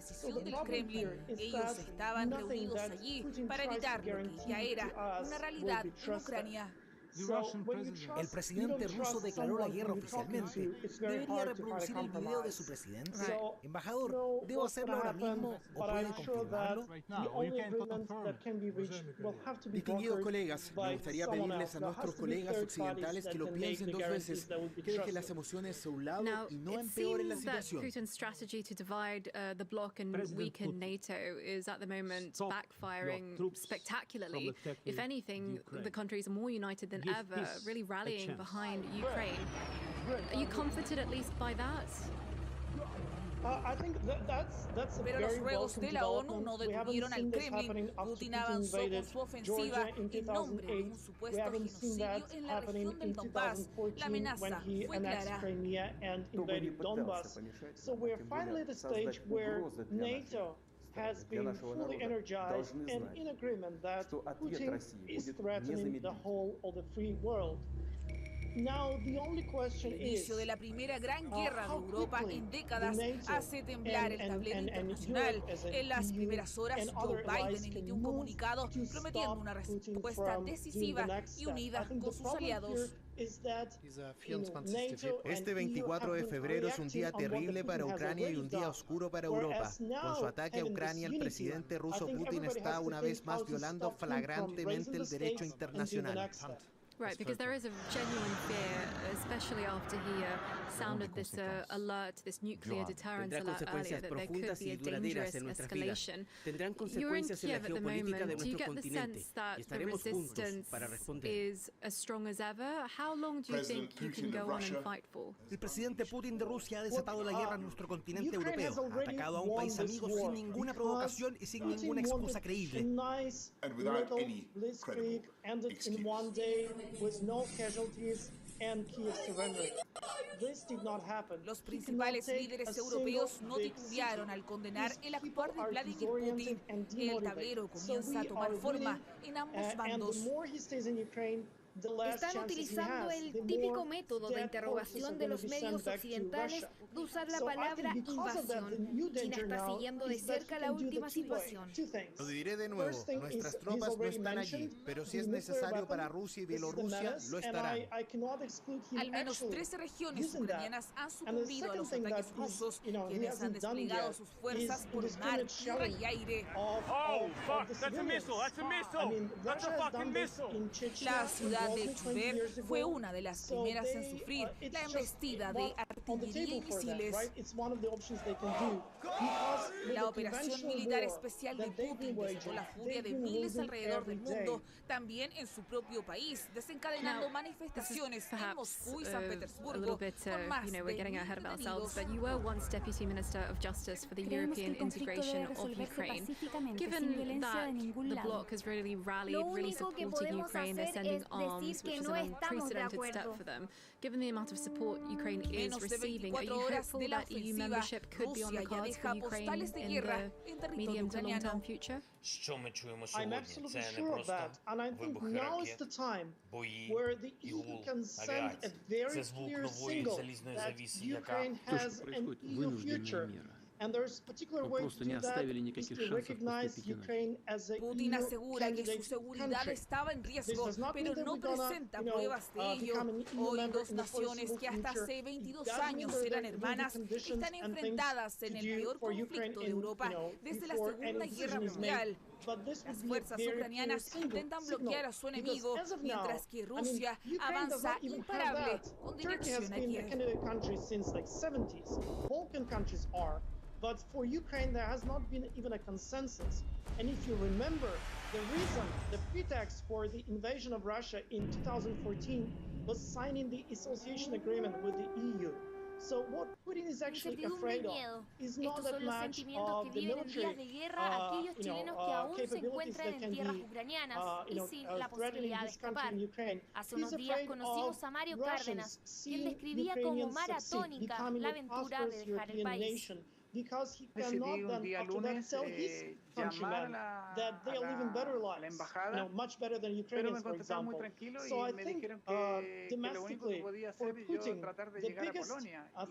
decisión del Kremlin. Ellos estaban reunidos allí para evitar lo que ya era una realidad en Ucrania. El presidente ruso declaró la guerra oficialmente. ¿Debería reproducir el video de su presidencia? Embajador, ¿debo hacerlo ahora mismo o puede confirmarlo? Distinguidos colegas, me gustaría pedirles a nuestros colegas occidentales que lo piensen dos veces, que dejen las emociones a un lado y no empeoren la situación. Putin's strategy to divide the bloc and weaken NATO is at the moment backfiring spectacularly. If anything, the countries are more united than ever, really rallying behind Ukraine. Are you comforted at least by that? Pero los ruegos de la ONU no detuvieron al Kremlin. Putin avanzó con su ofensiva en nombre de un supuesto genocidio en la región del Donbass. La amenaza fue clara. Has been fully energized and in agreement that Putin is threatening the whole of the free world. Now, the only question El inicio de la primera gran guerra de Europa en décadas hace temblar el tablero internacional. En las primeras horas, Joe Biden emitió un comunicado prometiendo una respuesta decisiva y unida con sus aliados. Este 24 de febrero es un día terrible para Ucrania y un día oscuro para Europa. Con su ataque a Ucrania, el presidente ruso Putin está una vez más violando flagrantemente el derecho internacional. Right, because there is a genuine fear, especially after he sounded this alert, this nuclear deterrence alert earlier, that there could be a dangerous escalation. You're in Kiev at the moment. Do you get the sense that the resistance is as strong as ever? How long do you think you can go on and fight for? El presidente Putin de Rusia ha desatado la guerra en nuestro continente europeo. Ha atacado a un país amigo sin ninguna provocación y sin ninguna excusa creíble. And without any credible excuse. With no casualties and Kiev surrendered. This did not happen. Los principales líderes europeos no titularon al condenar el actuar de Vladimir Putin. El tablero comienza a tomar forma en ambos bandos. Están utilizando el típico método de interrogación de los medios occidentales de usar la palabra invasión. China está siguiendo de cerca la última situación. Lo diré de nuevo, nuestras tropas no están allí, pero si es necesario para Rusia y Bielorrusia, lo estarán. Al menos 13 regiones ucranianas han sucumbido a los ataques rusos, quienes han desplegado sus fuerzas por mar, tierra y aire. Oh, fuck, that's a missile, that's a missile, that's a fucking missile. La ciudad de Tver fue una de las primeras en sufrir la embestida de artillería y misiles. La operación militar especial de Putin desató la furia de miles alrededor del mundo, también en su propio país, desencadenando manifestaciones en Moscú y San Petersburgo con más de 1,000 detenidos. But you were once Deputy Minister of Justice for the European integration of Ukraine. Given that the bloc has really rallied, really supported Ukraine, they're sending arms, which is an unprecedented step for them. Given the amount of support Ukraine is receiving, are you hopeful that EU membership could be on the cards for Ukraine in the medium to long-term future? I'm absolutely sure of that, and I think now is the time where the EU can send a very clear signal that Ukraine has an EU future. And there's a particular way to do that is to recognize Ukraine as a Putin asegura que su seguridad estaba en riesgo, pero no presenta pruebas de ello. Hoy dos naciones que hasta hace 22 años eran hermanas están enfrentadas en el peor conflicto de Europa desde la Segunda Guerra Mundial. Las fuerzas ucranianas intentan bloquear a su enemigo, mientras que Rusia avanza imparable con dirección a Kiev. But for Ukraine, there has not been even a consensus. And if you remember, the reason, the pretext for the invasion of Russia in 2014 was signing the association agreement with the EU. So what Putin is actually afraid of is not that much of the military capabilities that can be threatening his country in Ukraine. He's afraid of Russians seeing Ukrainian succeed, becoming a prosperous European nation. because he cannot then after that tell his countrymen that they are living better lives, much better than Ukrainians, for example. So I think domestically for Putin, the biggest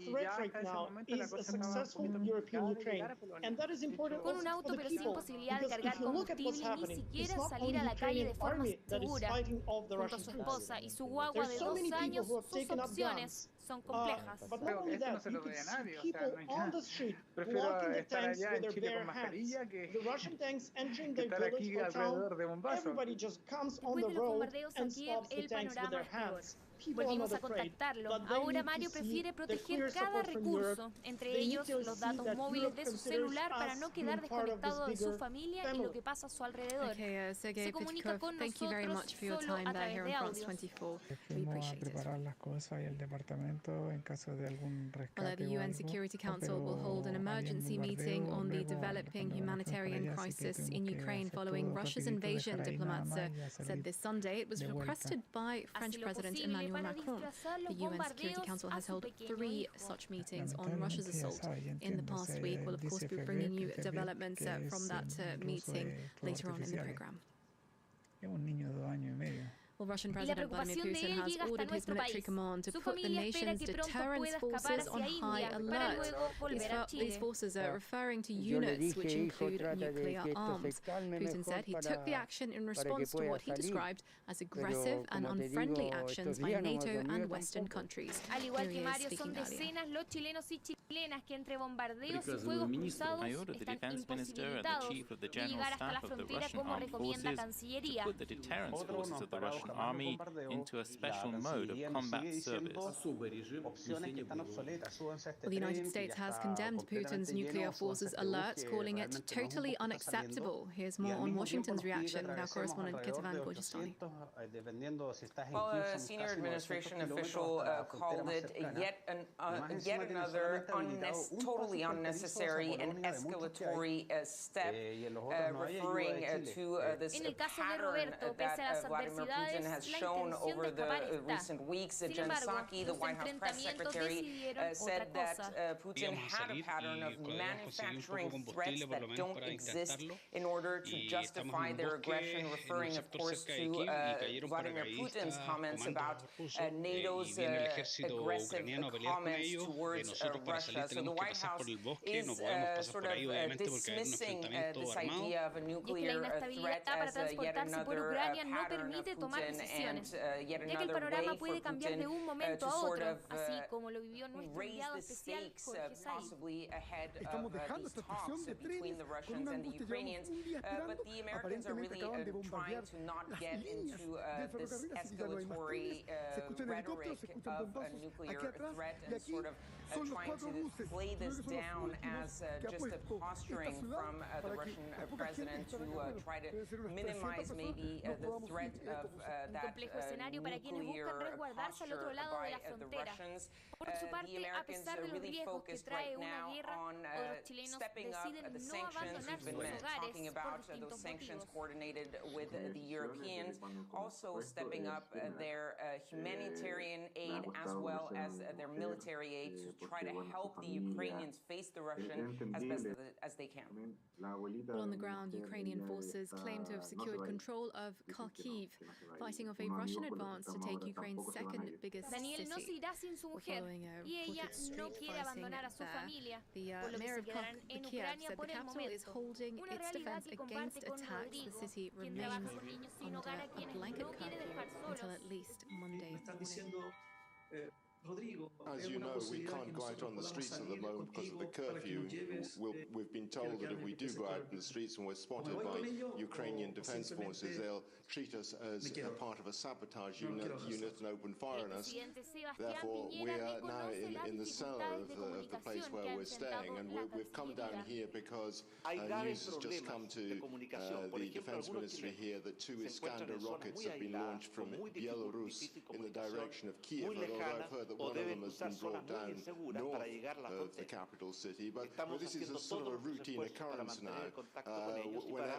threat right now is a successful European Ukraine, and that is important Con un also for auto the pero sin people, posibilidad de because if cargar you look at what's combustible y ni happening, siquiera it's not salir only a la calle Ukrainian de forma army that is segura, fighting off the junto a Russian su troops. esposa y su guagua There's de so 2 many people años, who have sus taken up opciones guns. son complejas. But not only that, you can see people on the street blocking the tanks with their bare hands. The Russian tanks entering their village or town, everybody just comes on Después the de los road bombardeos a and Kiev, stops the el tanks with panorama their es peor. hands. People are not Volvimos a afraid, contactarlo. but they Ahora need to Mario see prefiere the proteger clear cada support from Europe. recurso, entre They need ellos to los see datos that móviles Europe de su considers celular para us no being quedar part of this desconectado de su bigger familia y family. lo que pasa a su alrededor. Okay, Sergey Se comunica Pichkov, con thank you very nosotros much for your solo time a there través here de on France audios. 24. We Fuimos a appreciate it. preparar las cosas y el departamento en caso de algún Although rescate the o UN algo, Security Council will pero hold an había un emergency meeting bombardeo on the luego developing cuando nos fuimos para humanitarian allá, así que crisis in tuvimos que Ukraine hacer following todo Russia's rapidito, invasion, dejar ahí nada diplomats más y said salir this Sunday it was de vuelta. requested by French Hace lo President posible Emmanuel para Macron. disfrazar The los UN Security bombardeos Council a has su held pequeño 3 hijo. such meetings on Russia's Lamentablemente, assault sabe, yo in the entiendo, past se week. We'll of dice course be FB bringing you que es developments que from es that el uso meeting de fuegos later on in the artificiales. program. Es un niño de 2 años y medio. Well, Russian Y la President Vladimir preocupación de Putin él has llega hasta ordered his nuestro military país. command to Su put the familia espera nation's que pronto deterrence pueda escapar forces on hacia high India para alert. luego volver a These Chile. forces are referring to Yo le units which dije, hijo, include trata de nuclear que esto se arms. calme Putin said he mejor took the action in para que response to pueda what he salir. described as Pero, aggressive and como te unfriendly digo, actions estos by días no hemos NATO and dormido Western tampoco. countries. Al igual Here he que is Mario, speaking son earlier. decenas los chilenos y chilenas que entre bombardeos y fuegos cruzados están imposibilitados de llegar hasta la frontera como recomienda Cancillería. Forces of the Russian army into a special mode of combat service. Well, the United States has condemned Putin's nuclear forces alert, calling it totally unacceptable. Here's more on Washington's reaction with our correspondent Ketivan Gorjistani. Well, a senior administration official called it yet another totally unnecessary and escalatory step, referring to this pattern that Vladimir Putin has shown over the recent weeks. Jen Psaki, the White House press secretary, said that Putin had a pattern of manufacturing threats that don't exist in order to justify their aggression, referring, of course, to Vladimir Putin's comments about NATO's aggressive comments towards Russia. So the White House is sort of dismissing this idea of a nuclear threat as yet another pattern of Putin and yet another way for Putin to sort of raise the stakes possibly ahead of these talks between the Russians and the Ukrainians. But the Americans are really trying to not get into this escalatory rhetoric of a nuclear threat and sort of trying to play this down as just a posturing from the Russian president to try to minimize maybe the threat of that nuclear posture by the Russians. The Americans are really focused right now on stepping up the sanctions. We've been talking about those sanctions coordinated with the Europeans, also stepping up their humanitarian aid as well as their military aid to try to help the Ukrainians face the Russians as best as they can. Well, on the ground, Ukrainian forces claim to have secured control of Kharkiv, fighting off a Russian advance to take Ukraine's second biggest Daniel no se city. irá sin su mujer y ella no quiere abandonar a su familia, por lo que se quedarán en Ucrania por el momento. Una realidad que comparte con Rodrigo, quien trabaja con niños sin hogar a quienes no quiere dejar solos. As you know, we can't go out on the streets at the moment because of the curfew. We've been told that if we do go out in the streets and we're spotted by Ukrainian defense forces, they'll treat us as a part of a sabotage unit and open fire on us. Therefore, we are now in the cellar of the place where we're staying, and we've come down here because news has just come to the defense ministry here that 2 Iskander rockets have been launched from Belarus in the direction of Kiev, although I've heard that one of them has been brought down north of the capital city. But this is a sort of a routine occurrence months now,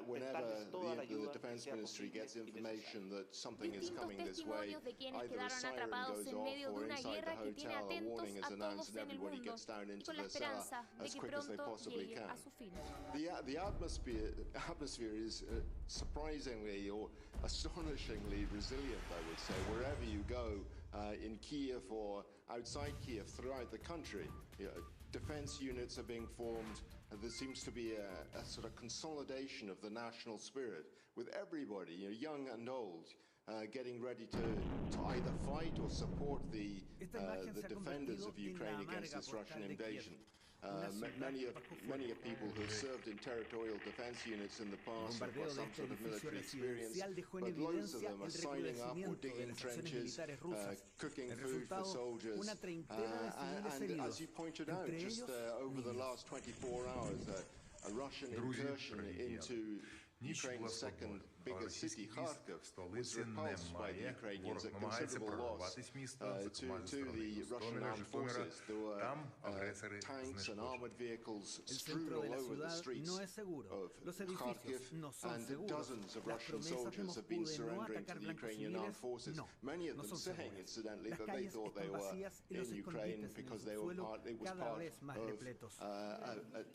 whenever the Defense Ministry gets information that something is coming this way, either a siren goes off or inside the hotel a warning is announced and everybody gets down into the cellar as quick as they possibly can. The atmosphere is surprisingly or astonishingly resilient, I would say, wherever you go in Kiev or outside Kiev throughout the country. Defense units are being formed. There seems to be a sort of consolidation of the national spirit with everybody, young and old, getting ready to either fight or support the defenders of Ukraine against this Russian invasion. Many people who have served in territorial defense units in the past have got some sort of military experience, but loads of them are signing up or digging trenches, cooking food for soldiers, and as you pointed out, just over the last 24 hours, a Russian incursion into Ukraine's second biggest city, Kharkiv, was repulsed by the Ukrainians at considerable loss to the Russian armed forces. There were tanks and armored vehicles strewn all over the streets of Kharkiv, and dozens of Russian soldiers have been surrendering to the Ukrainian armed forces. Many of them saying, incidentally, that they thought they were in Ukraine because it was part of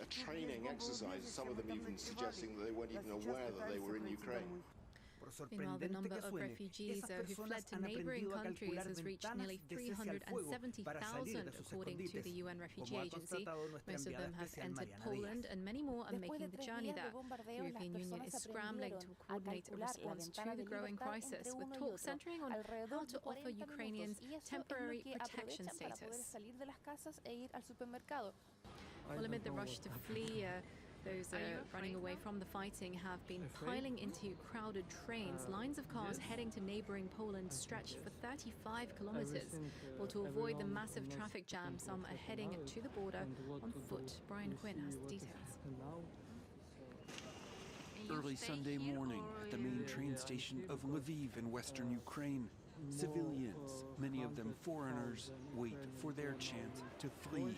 a training exercise. Some of them even suggesting that they weren't even aware that they were in Ukraine. Meanwhile, the number of refugees who fled to neighboring countries has reached nearly 370,000, according to the UN Refugee Agency. Most of them have entered Poland, and many more are making the journey there. The European Union is scrambling to coordinate a response to the growing crisis, with talks centering on how to offer Ukrainians temporary protection status. Well, amid the rush to flee, those running away from the fighting have been piling into crowded trains. Lines of cars heading to neighboring Poland stretch for 35 kilometers. Well, to avoid the massive traffic jam, some are heading to the border on foot. Brian Quinn has the details. Early Sunday morning at the main train station of Lviv in western Ukraine, civilians, many of them foreigners, wait for their chance to flee.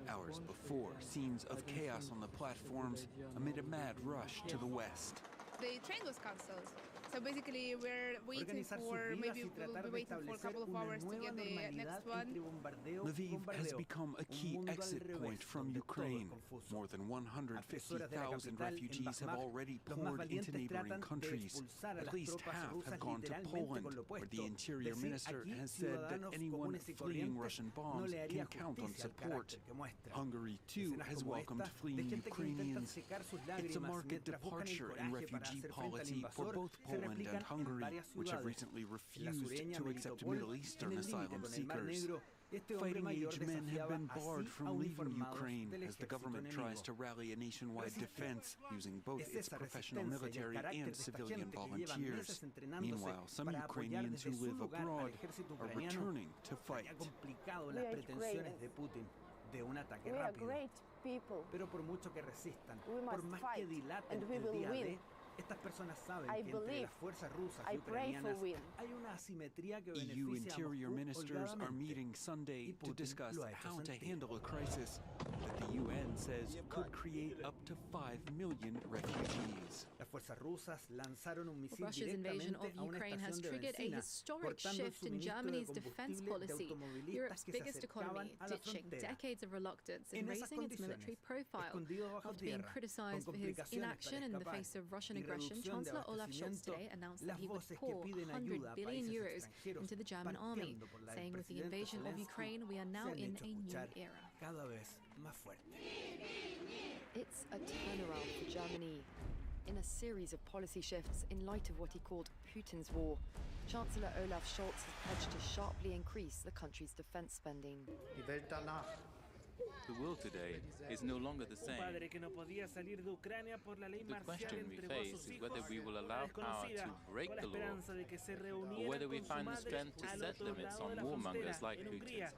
Hours before, scenes of chaos on the platforms amid a mad rush to the west. The train was cancelled. So basically we're waiting for, maybe we'll be waiting for a couple of hours to get the next one. Lviv has become a key exit point from Ukraine. More than 150,000 refugees have already poured into neighboring countries. At least half have gone to Poland, where the Interior Minister has said that anyone fleeing Russian bombs can count on support. Hungary, too, has welcomed fleeing Ukrainians. It's a marked departure in refugee policy for both Poland and Hungary, which have recently refused to accept Middle Eastern asylum seekers. Fighting-age men have been barred from leaving Ukraine as the government tries to rally a nationwide defense using both its professional military and civilian volunteers. Meanwhile, some Ukrainians who live abroad are returning to fight. We are great people. We must fight, and we will win. Estas personas saben I que believe, entre las fuerzas rusas y I pray for ucranianas win. hay una asimetría que EU beneficia a interior Moscú ministers are holgadamente. meeting Sunday to Putin discuss lo ha hecho how to sentir. handle a crisis that the UN says could create up to 5 million refugees. Las fuerzas rusas lanzaron un misil Russia's invasion directamente of a una Ukraine has estación de triggered a benzina, historic cortando el shift in suministro de Germany's defense combustible de policy, automovilistas Europe's que se biggest acercaban economy, a la ditching frontera. decades of reluctance En and esas raising its military condiciones, profile. escondido bajo After being tierra, criticized con for his complicaciones inaction para in the escapar face of Russian y aggression, reducción de Chancellor Olaf Scholz abastecimiento, today announced that las he would voces que pour piden 100 ayuda a billion países euros extranjeros into the German army, partiendo por la del saying with the presidente invasion of Zelensky, Ukraine, we are now se han in hecho a new escuchar era. cada vez más fuerte. It's a turnaround for Germany. In a series of policy shifts in light of what he called Putin's war, Chancellor Olaf Scholz has pledged to sharply increase the country's defense spending. The world today is no longer the same. padre que no podía salir de Ucrania por la ley The marcial question we entregó a face sus is hijos whether we will a la allow power desconocida, to break con la the law, esperanza de que se or reunieran whether we con su find the madre strength to al set otro limits lado on de la warmongers frontera, like en Putin. Hungría.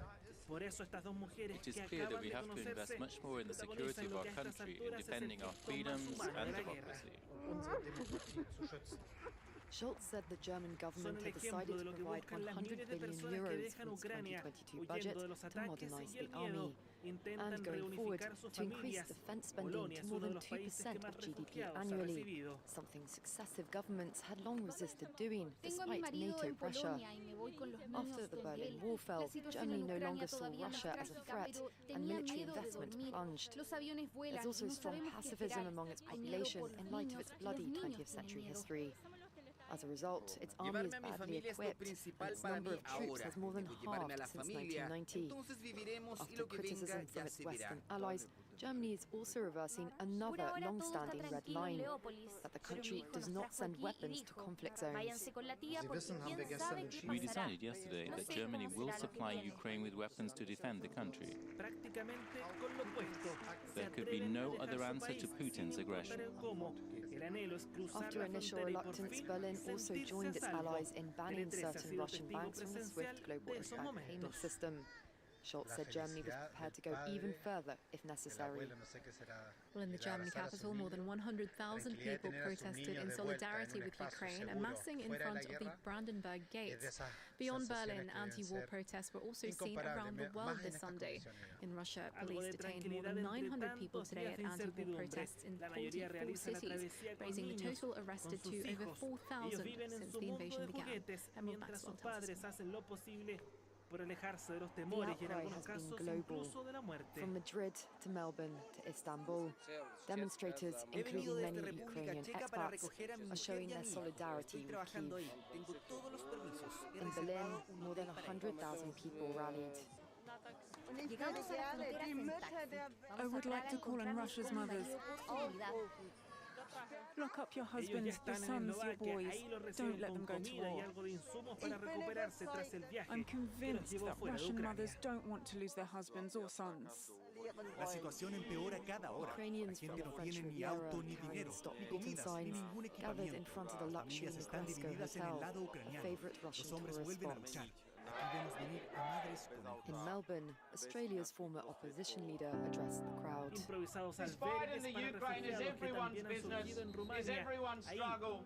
Por eso estas dos mujeres It is que clear that acaban we de have to invest conocerse much more in the security protagonizan of lo our que a estas country in alturas es el defending our gesto más freedoms humano and de la guerra. democracy. Schultz said the German government had decided to provide 100 billion euros from its 2022 budget to modernize the army, and going forward, to increase defense spending to more than 2% of GDP annually, something successive governments had long resisted doing despite NATO pressure. After the Berlin Wall fell, Germany no longer saw Russia as a threat, and military investment plunged. There's also strong pacifism among its population in light of its bloody 20th century history. As a result, its army is badly equipped, and its number of troops has more than halved since 1990. After criticism from its Western allies, Germany is also reversing another long-standing red line, that the country does not send weapons to conflict zones. We decided yesterday that Germany will supply Ukraine with weapons to defend the country. There could be no other answer to Putin's aggression. After initial reluctance, Berlin also joined its allies in banning certain Russian banks from the SWIFT global bank payment system. Schultz said Germany was prepared to go even further if necessary. Well, in the German capital, more than 100,000 people protested in solidarity with Ukraine, amassing in front of the Brandenburg Gate. Beyond Berlin, anti-war protests were also seen around the world this Sunday. In Russia, police detained more than 900 people today at anti-war protests in 44 cities, raising the total arrested to over 4,000 since the invasion began. Emerald Maxwell tells us. The outcry has been global. From Madrid to Melbourne to Istanbul, demonstrators, including many Ukrainian expats, are showing their solidarity with Kyiv. In Berlin, more than 100,000 people rallied. I would like to call on Russia's mothers. Lock up your husbands, your sons, your boys. Don't let them go to war. I'm convinced that Russian mothers don't want to lose their husbands or sons. La situación empeora cada hora. Ukrainians from the French Riviera carrying Stop Putin signs gathered in front of the luxury Mikosko Hotel, a favorite Russian tourist spot. In Melbourne, Australia's former opposition leader addressed the crowd. This fight in the Ukraine is everyone's business, is everyone's struggle,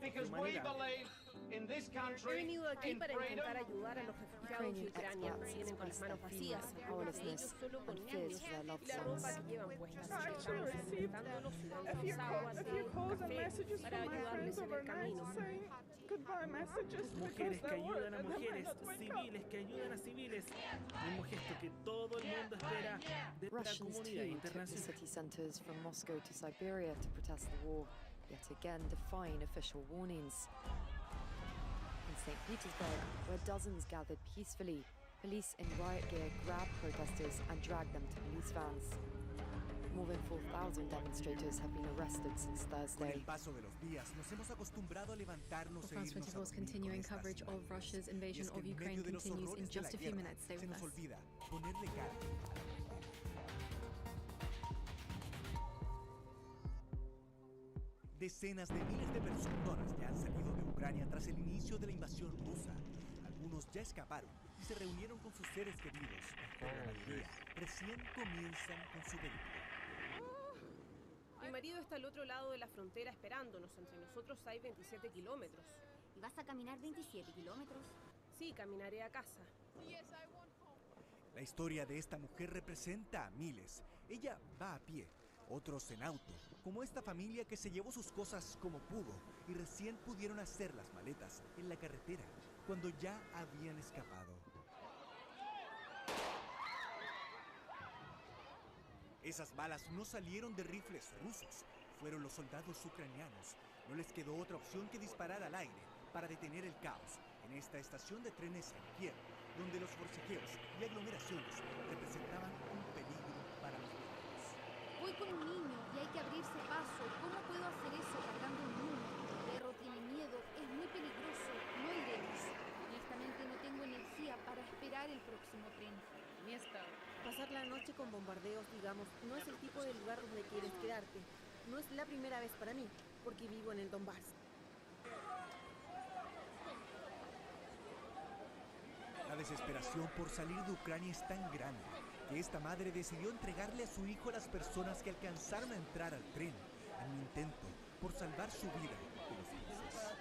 because we believe in this country, in freedom. Ukrainian expats expressed their fear of powerlessness and fears for their loved ones. A few calls and messages from my friends overnight saying goodbye messages mujeres que ayudan a mujeres, civiles que ayudan a civiles. Mismo gesto que todo el mundo espera de la comunidad internacional. City centers from Moscow to Siberia to protest the war, yet again defying official warnings. In St. Petersburg, where dozens gathered peacefully, police in riot gear grabbed protesters and dragged them to police vans. More than 4,000 demonstrators have been arrested since Thursday. France 24's continuing coverage of Russia's invasion of Ukraine continues in just a few minutes. Stay with us. Decenas de miles de personas ya han salido de Ucrania tras el inicio de la invasión rusa. Algunos ya escaparon y se reunieron con sus seres queridos, pero la mayoría recién comienzan con su vehículo. Mi marido está al otro lado de la frontera esperándonos. Entre nosotros hay 27 kilómetros. ¿Y vas a caminar 27 kilómetros? Sí, caminaré a casa. La historia de esta mujer representa a miles. Ella va a pie, otros en auto, como esta familia que se llevó sus cosas como pudo y recién pudieron hacer las maletas en la carretera cuando ya habían escapado. Esas balas no salieron de rifles rusos, fueron los soldados ucranianos. No les quedó otra opción que disparar al aire para detener el caos en esta estación de trenes en Kiev, donde los forcejeos y aglomeraciones representaban un peligro para los viajeros. Voy con un niño y hay que abrirse paso. ¿Cómo puedo hacer eso cargando un niño? El perro tiene miedo, es muy peligroso, no iremos. Honestamente no tengo energía para esperar el próximo tren. Pasar la noche con bombardeos, digamos, no es el tipo de lugar donde quieres quedarte. No es la primera vez para mí, porque vivo en el Donbass. La desesperación por salir de Ucrania es tan grande que esta madre decidió entregarle a su hijo a las personas que alcanzaron a entrar al tren en un intento por salvar su vida de los rusos.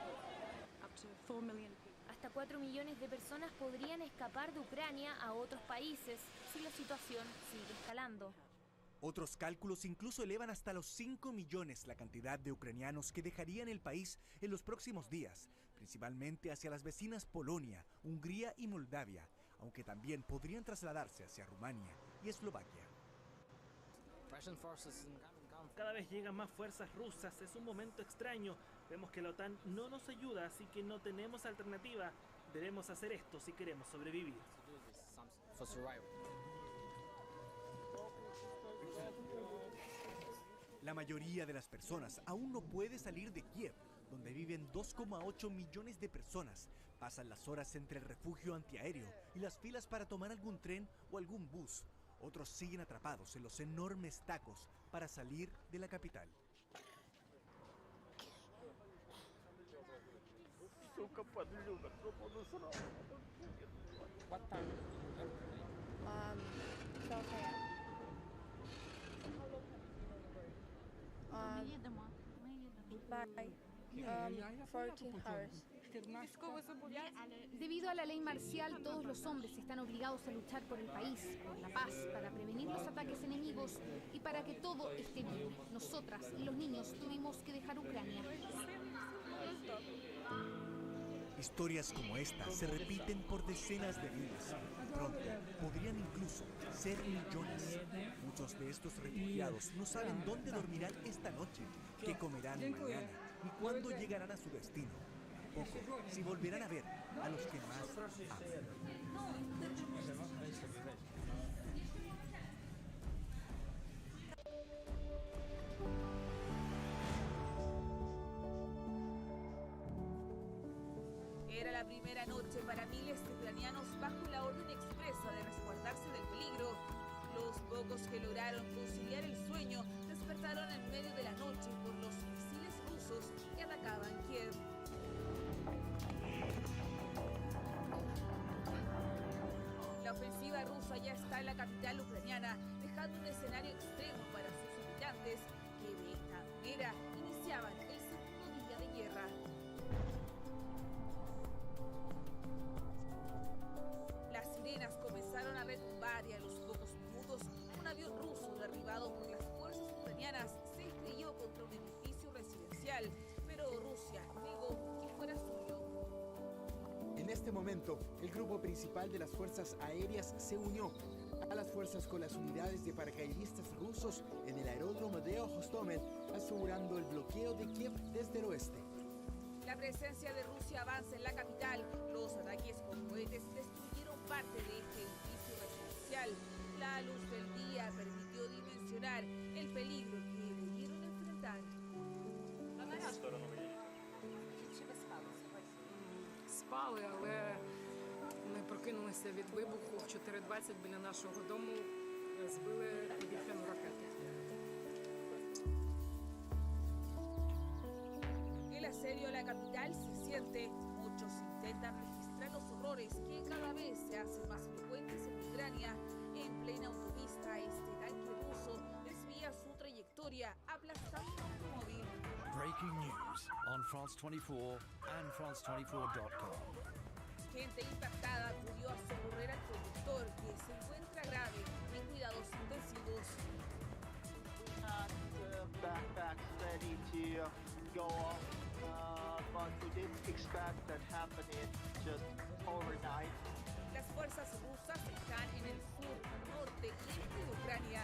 Hasta 4 millones de personas podrían escapar de Ucrania a otros países si la situación sigue escalando. Otros cálculos incluso elevan hasta los 5 millones la cantidad de ucranianos que dejarían el país en los próximos días, principalmente hacia las vecinas Polonia, Hungría y Moldavia, aunque también podrían trasladarse hacia Rumania y Eslovaquia. Cada vez llegan más fuerzas rusas, es un momento extraño. Vemos que la OTAN no nos ayuda, así que no tenemos alternativa. Debemos hacer esto si queremos sobrevivir. La mayoría de las personas aún no puede salir de Kiev, donde viven 2,8 millones de personas. Pasan las horas entre el refugio antiaéreo y las filas para tomar algún tren o algún bus. Otros siguen atrapados en los enormes tacos para salir de la capital. Debido a la ley marcial, todos los hombres están obligados a luchar por el país, por la paz, para prevenir los ataques enemigos y para que todo esté bien. Nosotras y los niños tuvimos que dejar Ucrania. Historias como esta se repiten por decenas de vidas. Pronto podrían incluso ser millones. Muchos de estos refugiados no saben dónde dormirán esta noche, qué comerán mañana ni cuándo llegarán a su destino. Tampoco si volverán a ver a los que más aman. Era la primera noche para miles de ucranianos bajo la orden expresa de resguardarse del peligro. Los pocos que lograron conciliar el sueño despertaron en medio de la noche por los misiles rusos que atacaban Kiev. La ofensiva rusa ya está en la capital ucraniana, dejando un escenario extremo para sus habitantes, que de esta manera iniciaban el segundo día de guerra. Las sirenas comenzaron a retumbar y a los pocos minutos un avión ruso derribado por las fuerzas ucranianas se estrelló contra un edificio residencial, pero Rusia negó que fuera suyo. En este momento, el grupo principal de las fuerzas aéreas se unió a las fuerzas con las unidades de paracaidistas rusos en el aeródromo de Hostomel, asegurando el bloqueo de Kiev desde el oeste. La presencia de Rusia avanza en la capital. Los ataques con cohetes destruyeron parte de este edificio residencial. La luz del día permitió dimensionar el peligro que debieron enfrentar. Спали, але ми прокинулися від вибуху в 4:20 біля нашого дому, збили повітряну ракету. El asedio a la capital se siente. Muchos intentan registrar los horrores que cada vez se hacen más frecuentes en Ucrania. En plena autopista, este tanque ruso desvía su trayectoria aplastando un automóvil. Breaking news on France 24 and France24.com. Gente impactada acudió a socorrer al conductor, que se encuentra grave en cuidados intensivos. Backpacks ready to go off, but we didn't expect that happening just overnight. Las fuerzas rusas están en el sur, norte y este de Ucrania.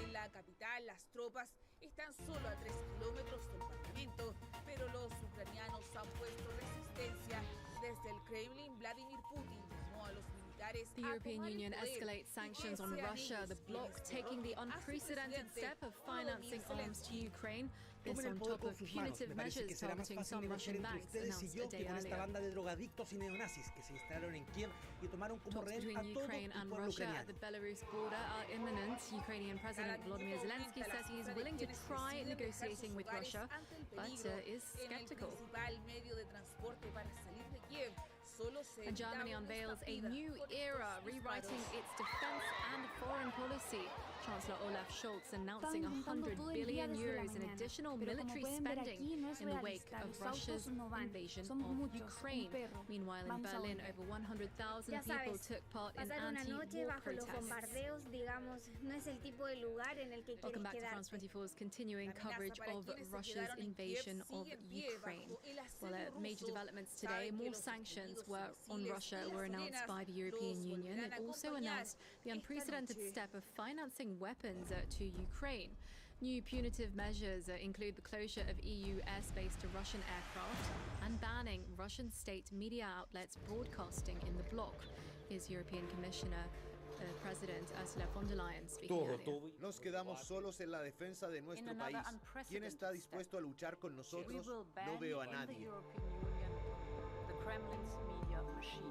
En la capital, las tropas están solo a 3 kilómetros del Parlamento, pero los ucranianos han puesto resistencia. Desde el Kremlin, Vladimir Putin llamó a los militares The European Union escalates sanctions on Russia, the bloc taking the unprecedented step of financing arms to Ukraine. This on top of punitive measures targeting some Russian banks announced a day earlier. Esta banda de drogadictos y neonazis que se instalaron en Kiev y tomaron como rehén a todo Ukraine and Russia at the Belarus border are imminent. Ukrainian President Volodymyr Zelensky says he is willing to try negotiating with Russia, but is skeptical. And Germany unveils a new era, rewriting its defense and foreign policy. Chancellor Olaf Scholz announcing 100 billion euros in additional military spending in the wake of Russia's invasion of Ukraine. Meanwhile, in Berlin, over 100,000 people took part in anti-war protests. Welcome back to France 24's continuing coverage of Russia's invasion of Ukraine. Well, major developments today. More sanctions on Russia were announced by the European Union. It also announced the unprecedented step of financing weapons to Ukraine. New punitive measures include the closure of EU airspace to Russian aircraft and banning Russian state media outlets broadcasting in the bloc. Here's European Commissioner President Ursula von der Leyen speaking earlier. Nos quedamos solos en la defensa de nuestro país. ¿Quién está dispuesto a luchar con nosotros? No veo a nadie. The Kremlin's media machine.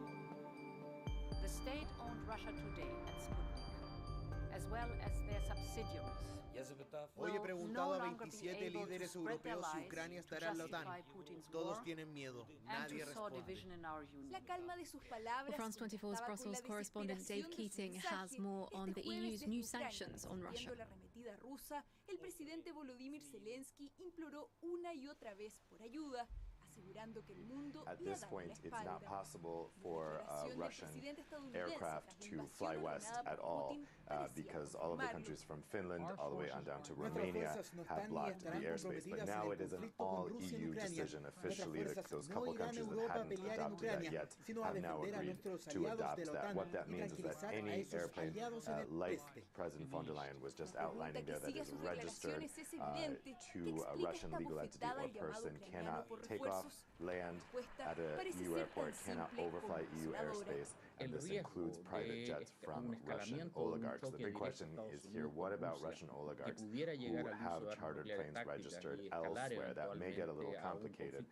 The state-owned Russia Today and Sputnik, as well as their subsidiaries. Hoy he preguntado a 27 líderes europeos si Ucrania estará en la OTAN. Todos tienen miedo. Nadie responde. La calma de sus palabras. France 24's Brussels correspondent Dave Keating has more on the EU's new sanctions on Russia. La arremetida rusa, el presidente Volodymyr Zelensky imploró una y otra vez por ayuda. At this point, it's not possible for Russian aircraft to fly west at all because all of the countries from Finland all the way on down to Romania have blocked the airspace. But now it is an all-EU decision. Officially, those couple countries that hadn't adopted that yet have now agreed to adopt that. What that means is that any airplane, like President von der Leyen was just outlining there, that is registered to a Russian legal entity or person cannot take off, land at a EU airport, cannot overfly EU airspace, and this includes private jets from Russian oligarchs. The big question is here, what about Russian oligarchs who have chartered planes registered elsewhere? That may get a little complicated,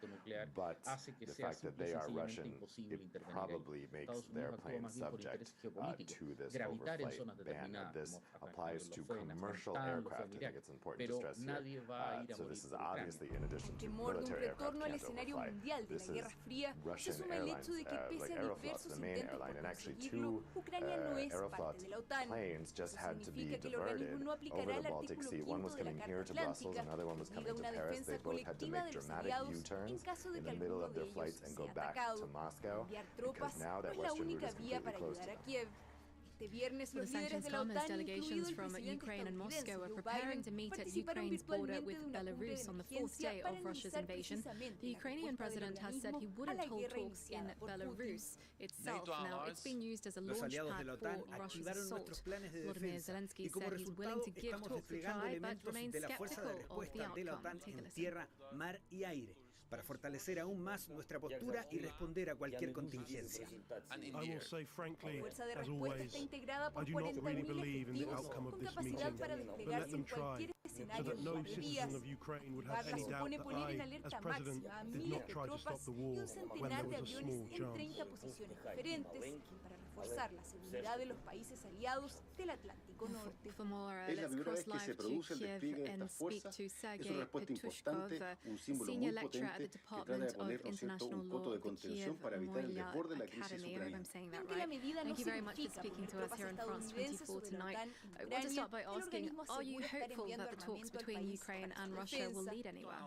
but the fact that they are Russian, it probably makes their planes subject to this overflight ban. This applies to commercial aircraft. I think it's important to stress here. So this is obviously in addition to military aircraft can't overfly. This is Russian airlines, like Aeroflot's the main airline, and actually two Aeroflot planes just had to be diverted over the Baltic Sea. One was coming here to Brussels, another one was coming to Paris. They both had to make dramatic U-turns in the middle of their flights and go back to Moscow because now that western route is completely closed to them. The sanctions come as delegations from Ukraine and Moscow are preparing to meet at Ukraine's border with Belarus on the fourth day of Russia's invasion. The Ukrainian president has said he wouldn't hold talks in Belarus itself. Now, it's been used as a launchpad for Russia's assault. Volodymyr Zelensky said he's willing to give talks a try, but remains skeptical of the outcome. Take a listen. Para fortalecer aún más nuestra postura y responder a cualquier contingencia. I will say frankly, as always, I do not really believe in the outcome of this meeting, but let them try, so that no citizen of Ukraine would have any doubt that I, as president, did not try to stop the war when there was a small chance. Reforzar la seguridad de los países aliados del Atlántico Norte. For more, let's cross live to Kiev and speak to Sergei Petushkov, senior lecturer at the Department of International Law at the Kiev Memorial Academy. I hope I'm saying that right. Thank you very much for speaking to us here on France 24 tonight. I want to start by asking, are you hopeful that the talks between Ukraine and Russia will lead anywhere?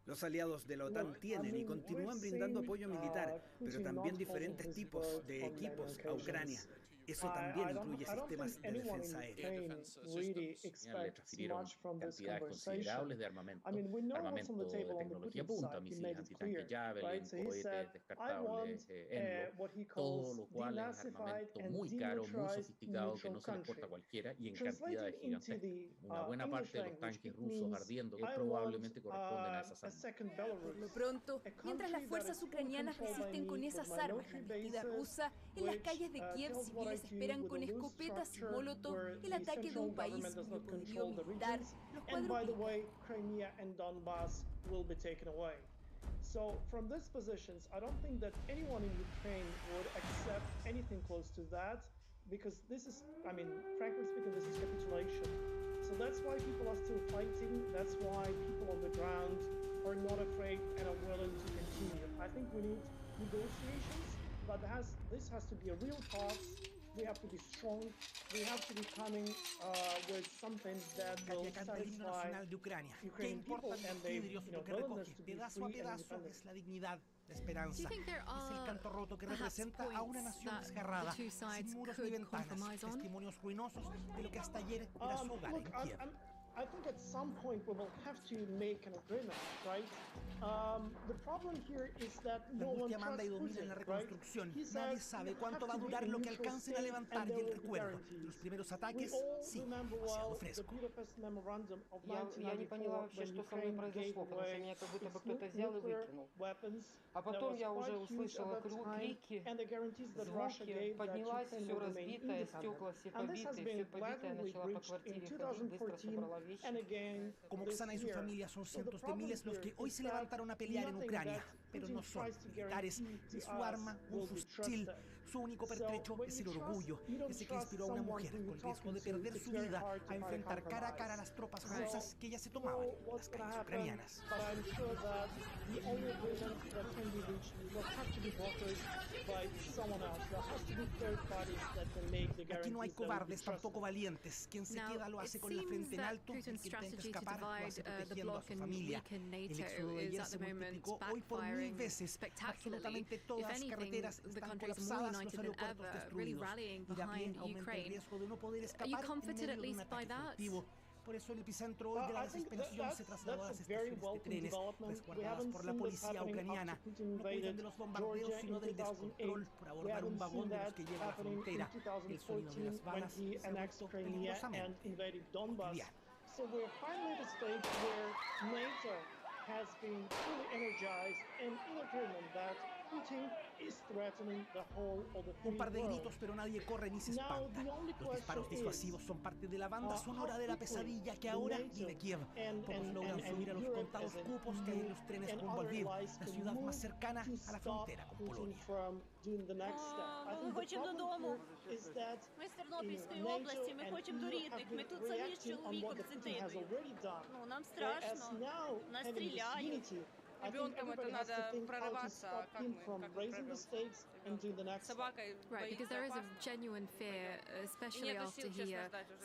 Los aliados de la OTAN tienen y continúan brindando apoyo militar, pero también diferentes tipos de equipos a Ucrania. Eso también incluye sistemas de defensa aérea. Le transfirieron cantidades considerables de armamento de tecnología punta, misiles antitanque Javelin, cohetes descartables, Enlo, todo lo cual es armamento muy caro, muy sofisticado, que no se le exporta a cualquiera y en cantidades gigantescas. Una buena parte de los tanques rusos ardiendo probablemente corresponden a esas armas. Por lo pronto, mientras las fuerzas ucranianas resisten con esas armas la embestida rusa, en las calles de Kiev civiles esperan con escopetas y molotov el ataque de un país cuyo poderío militar los cuadruplica. So from these positions, I don't think that anyone in Ukraine would accept anything close to that, because this is, I mean, frankly speaking, this is capitulation. So that's why people are still fighting. That's why people on the ground are not afraid and are willing to continue. I think we need negotiations, but this has to be a real talks we have to be strong. We have to be coming with something that will Canta el himno satisfy nacional de Ucrania. ¿Qué Ukrainian people importan and los they, vidrios? you Lo know, que willingness recoge to be pedazo a free and pedazo independent. es la dignidad, la esperanza. Es el canto roto que representa a una nación desgarrada, sin muros ni ventanas, testimonios ruinosos de lo que hasta ayer era su hogar en Kiev. I think at some point we will have to make an agreement, right? The problem here is that La no one angustia manda y trusts domina en Putin, la right? reconstrucción. He Nadie says sabe you cuánto have va a to be durar in lo que neutral alcancen a state levantar and y there el will be recuerdo. guarantees. Los primeros We ataques, all sí, remember demasiado well the fresco. Budapest Memorandum of Я не поняла 1994 вообще, when что со мной Ukraine gave произошло, потому что away меня как будто бы its кто-то взял и nuclear выкинул. weapons. А That потом was я уже quite huge at услышала that time, крики, and the guarantees that Russia звуки, gave that поднялась, Ukraine все will remain разбитое, independent. стекла все And this has побитые, been все побитое, gradually начала по breached in квартире ходить, быстро 2014 собрала вещи. and again Como this Oksana y su year. familia son So the cientos de problem miles los here que hoy is se that levantaron a pelear en nothing Ucrania, that pero Putin no son tries to militares, guarantee ni to su us arma, ni will su be fusil. trusted. Su único So pertrecho when es you el orgullo, don't ese que trust inspiró a una someone mujer who con you're riesgo de talking to, perder it's su very vida hard to a find a enfrentar cara a cara a compromise. las tropas So rusas que ya se we'll tomaban know en what's las going to calles happen, ucranianas. but I'm sure that the only agreement that can be reached will have to be brokered by someone else. There has to be third parties that can make the Aquí no hay guarantees that will be cobardes, trusted. tampoco valientes. Quien se queda lo hace con la frente en alto, el que intenta escapar lo hace protegiendo a su familia. El éxodo de ayer se multiplicó hoy por 1000 veces. Absolutamente todas las carreteras están colapsadas, los aeropuertos destruidos. Y también aumenta el riesgo de no poder escapar en medio de un ataque furtivo. Por eso el epicentro hoy de la desesperación se trasladó a las estaciones de trenes resguardadas por la policía ucraniana. No cuidan de los bombardeos, sino del descontrol por abordar un vagón de los que lleva a la frontera. El sonido de las balas se ha vuelto peligrosamente cotidiano. So we're finally at a stage where NATO has been fully energized and in agreement that Putin is threatening the whole of the free Un par de world. gritos, pero nadie corre ni se espanta. Los disparos disuasivos son parte de la banda sonora de la pesadilla que ahora vive Kiev. Pocos logran subir a los contados cupos que hay en los trenes rumbo a Lviv, la ciudad más cercana a la frontera con Polonia. Ми хочемо додому. Ми з Тернопільської області, ми хочемо до рідних. Ми тут самі з чоловіком, з дитиною. Ну, нам страшно, нас стріляють. Ребенкам это надо прорываться, как мы собакой. Right, because there is a genuine fear, especially after he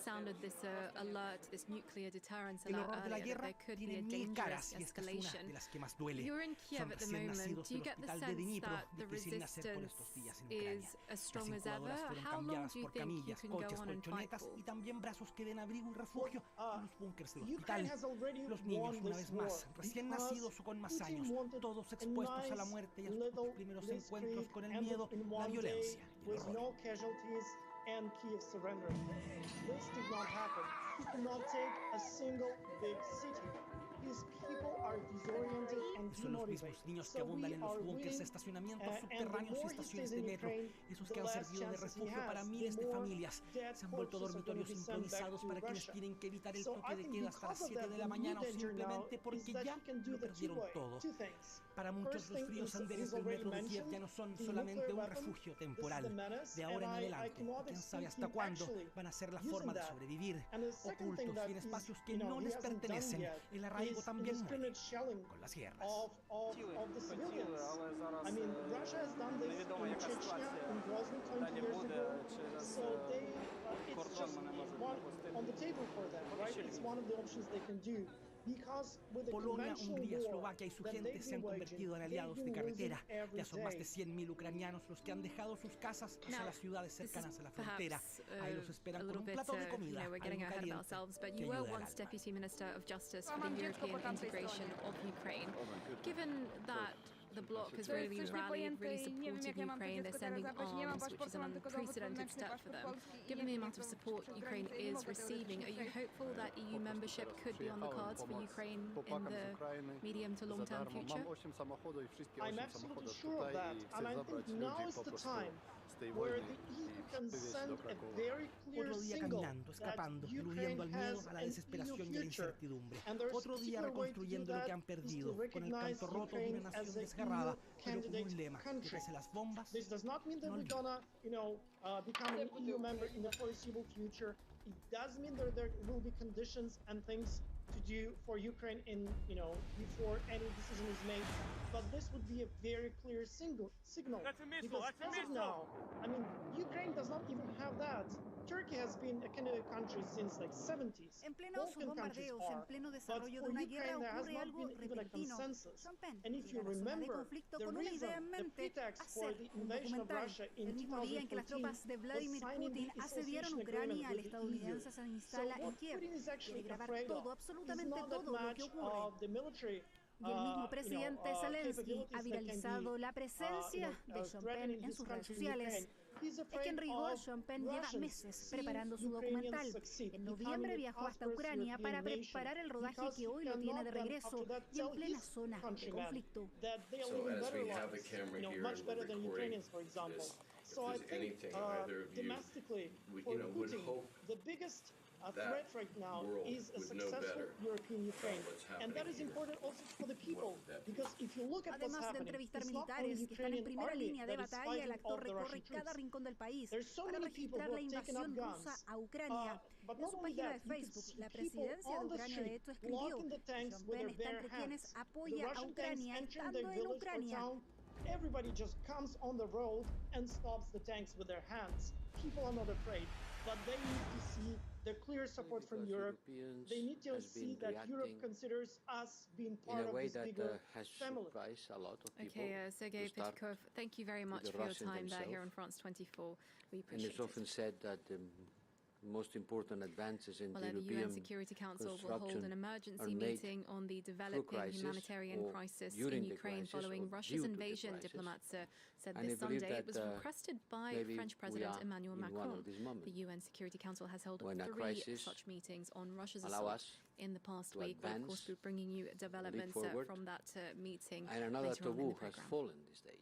sounded this alert, this nuclear deterrence El alert horror de la earlier, that guerra there could be tiene a mil dangerous caras y esta es una escalation. de las que más duele. You're in Kiev Son at the recién moment. nacidos Do you del get the hospital de sense Dnipro, that the difícil nacer por estos resistance días en Ucrania. is as Las strong as ever? incubadoras fueron How long cambiadas do you por think you camillas, can go coches, on and fight colchonetas for? y también brazos que den abrigo y refugio en los búnkers del Ukraine hospital. has already Los niños, won una this vez más, war recién because nacidos o con más Putin años, wanted todos a expuestos a la nice muerte y a sus little primeros blitzkrieg encuentros con el ended miedo, in la one day violencia y el with horror. no casualties and Kiev surrendering. This did not happen. He could not take a single big city. His people are disoriented and Son los demotivated. mismos niños que So abundan we en los are búnkers, willing, estacionamientos and the subterráneos y more he estaciones stays de in metro, Ukraine, esos the que han less servido de chances he refugio para has, miles the de more familias. dead Se han vuelto corpses are going dormitorios to be sent back improvisados to para quienes Russia. tienen que evitar el So toque I de think queda hasta las because of 7 that, de the la new mañana o danger now simplemente is porque that ya he can do lo the perdieron todo. two things. Para muchos First los thing fríos is andenes del already metro de Kiev mentioned, ya no son the solamente nuclear un weapon. refugio This is temporal. the menace, De ahora en and I adelante, cannot quién sabe exclude hasta him cuándo, actually van a ser la using forma de that. sobrevivir, And the second thing ocultos that y en is, espacios que you know, no he les hasn't done pertenecen. yet El arraigo is también muere indiscriminate shelling con las guerras. of the civilians. I mean, Russia has done this in Chechnya, in Grozny 20 years ago. So it's just one on the table for them, right? It's one of the options they can do. Because with the Polonia, conventional Hungría, war Eslovaquia y su that gente they've se han been waging, convertido en they've aliados de been losing carretera. every Ya son más de day. 100.000 ucranianos los que han dejado sus casas hacia Now, las ciudades this is cercanas a la frontera. perhaps Ahí los esperan a con little un bit, plato de comida, we're getting algo ahead of caliente ourselves, but que you were ayuda al once alma. Deputy Minister of Justice for the European integration of Ukraine. Given that the bloc has really rallied, really supported Ukraine, they're sending arms, which is an unprecedented step for them. Given the amount of support Ukraine is receiving, are you hopeful that EU membership could be on the cards for Ukraine in the medium to long-term future? I'm absolutely sure of that, and I think now is the time where the EU can send a very clear Otro día signal caminando, that escapando, Ukraine eludiendo al miedo, has a la an EU desesperación y a la future. incertidumbre. And there's Otro día particular way to do reconstruyendo lo que that han is perdido, to con el recognize canto roto de Ukraine una nación as a desgarrada, EU pero con un candidate lema que country. pese las bombas, This does not mean that no we're olvida. gonna, become an EU member in the foreseeable future. It does mean that there will be conditions and things to to do for Ukraine in, before any decision is made. But this would be a very clear signal. That's a missile. Because That's a as of missile. now, I mean, Ukraine does not even have that. Turkey has been a candidate country since like 70s. En plenos bombardeos, en pleno desarrollo de una guerra ocurre algo repentino. Sean Penn llega a la zona de conflicto con una idea en mente: hacer un documental. El mismo día en que las tropas de Vladimir Putin asediaron Ucrania, el estadounidense se instala en Kiev. Quiere grabar todo, absolutamente todo lo que ocurre. Y el mismo presidente Zelensky ha viralizado la presencia de Sean Penn en sus redes sociales. Es que en rigor Sean Penn lleva meses preparando su documental. En noviembre viajó hasta Ucrania para preparar el rodaje que hoy lo tiene de regreso y en plena zona de conflicto. So as we have the camera here and we're recording this, if there's anything either of you, would hope a threat right now is a successful European Ukraine. And that is important also for the people, because if you look at what's Además de happening, entrevistar it's not militares only que están en Ukrainian primera army línea de that is batalla, el fighting actor all the recorre Russian cada troops. rincón del país There's so para many people registrar who la have taken invasión up rusa guns. a Ucrania. But En not su only página that, de you can Facebook, see la people presidencia de on the Ucrania de street hecho escribió: blocking the tanks Sean with Penn their está bare entre quienes hands. The apoya a Russian tanks Ucrania entering estando their en village or Ucrania. town, everybody just comes on the road and stops the tanks with their hands. People are not afraid, but they need to see the clear support from Europe. They need to see that Europe considers us being part of this bigger family. Okay, Sergei Petkov, thank you very much for your time there here on France 24. We appreciate it. And it's often said that the most important advances in the European UN Security Council will hold an emergency are made meeting on the developing humanitarian crisis in Ukraine following Russia's invasion, diplomats said this Sunday. It was requested by French President Emmanuel Macron. The UN Security Council has held 3 such meetings on Russia's assault in the past week. We'll of course be bringing you developments from that meeting and another later on in taboo the has program. fallen these days.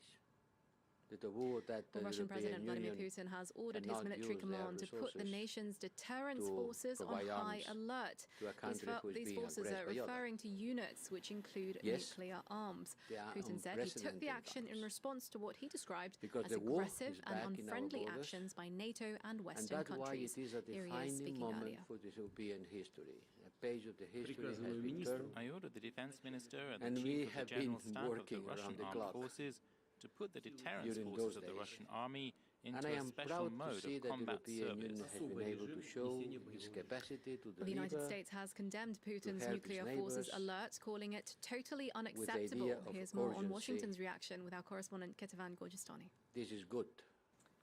The taboo that the Russian President Vladimir Union Putin has ordered his cannot military use command to their put the resources nation's deterrence to forces on provide high arms alert. to a country who is These being forces are aggressed by others. referring to units which include Yes, nuclear arms. they are Putin said he took the unprecedented action in response to what he described Because as the war aggressive is and back in our unfriendly borders, actions by NATO and and Western that's why countries. it is a Here he is defining speaking moment earlier. for this European history. A page of the history has been turned, I ordered the defense minister and and the we chief of have the general been staff of the working Russian around the armed clock forces to put the deterrence during forces those of the days. Russian army into And I a am special proud to mode see of that the combat European service. Union has been able to show its capacity to The United deliver States has condemned Putin's help nuclear its forces neighbors alert, calling it totally idea unacceptable. of Here's more on urgency. Washington's reaction with our correspondent Ketavan Gorgistani. this is good.